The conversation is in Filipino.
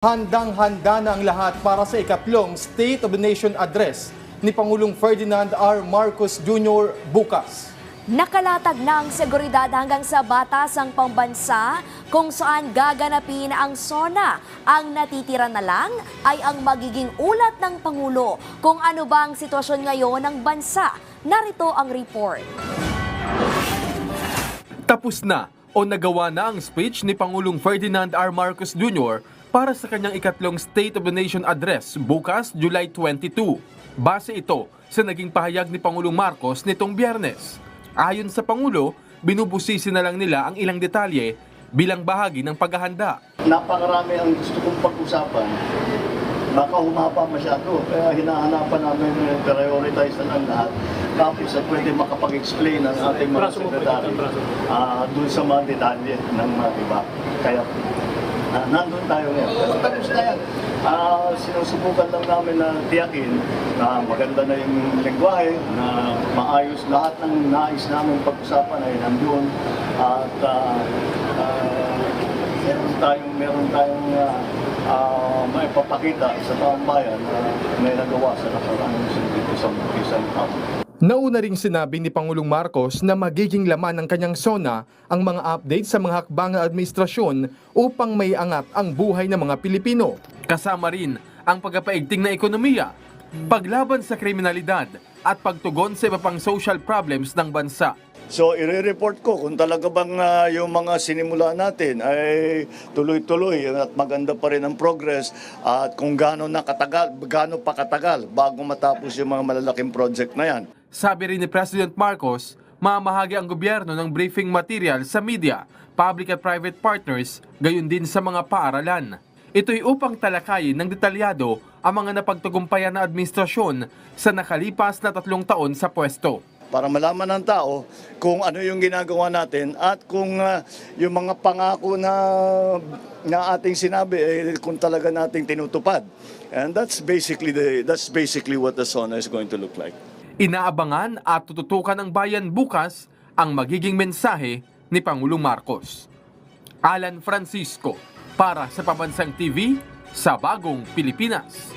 Handang-handa na ang lahat para sa ikatlong State of the Nation Address ni Pangulong Ferdinand R. Marcos Jr. bukas. Nakalatag na ang seguridad hanggang sa batasang pambansa kung saan gaganapin ang SONA. Ang natitira na lang ay ang magiging ulat ng Pangulo kung ano ba ang sitwasyon ngayon ng bansa. Narito ang report. Tapos na o nagawa na ang speech ni Pangulong Ferdinand R. Marcos Jr. para sa kanyang ikatlong State of the Nation Address bukas July 22. Base ito sa naging pahayag ni Pangulong Marcos nitong Biyernes. Ayon sa Pangulo, binubusisi na lang nila ang ilang detalye bilang bahagi ng paghahanda. Napakarami ang gusto kong pag-usapan. Baka humaba masyado, kaya hinahanapan namin prioritize na lang lahat. Tapos pwede makapag-explain ang ating mga sekretary doon sa mga detalye ng mga iba. Kaya nandun tayo ngayon. Pero tapos na yan. Sinusubukan lang namin na tiyakin na maganda na yung lengguwahe, na maayos lahat ng nais namin pag-usapan ay nandun. At meron tayong maipapakita sa taong bayan na may nagawa sa nakaraan dito sa isang taon. Nauna ring sinabi ni Pangulong Marcos na magiging laman ng kanyang SONA ang mga update sa mga hakbang ng administrasyon upang may angat ang buhay ng mga Pilipino. Kasama rin ang pagpapaigting na ekonomiya, paglaban sa kriminalidad at pagtugon sa iba pang social problems ng bansa. So, i-report ko kung talaga bang yung mga sinimula natin ay tuloy-tuloy at maganda pa rin ang progress at kung gaano pa katagal bago matapos yung mga malalaking project na yan. Sabi rin ni President Marcos, mamahagi ang gobyerno ng briefing material sa media, public at private partners, gayon din sa mga paaralan. Ito'y upang talakayin ng detalyado ang mga napagtagumpayan na administrasyon sa nakalipas na 3 taon sa pwesto. Para malaman ng tao kung ano yung ginagawa natin at kung yung mga pangako na ating sinabi kung talaga nating tinutupad. And that's basically what the SONA is going to look like. Inaabangan at tututukan ng bayan bukas ang magiging mensahe ni Pangulong Marcos. Alan Francisco para sa Pambansang TV sa Bagong Pilipinas.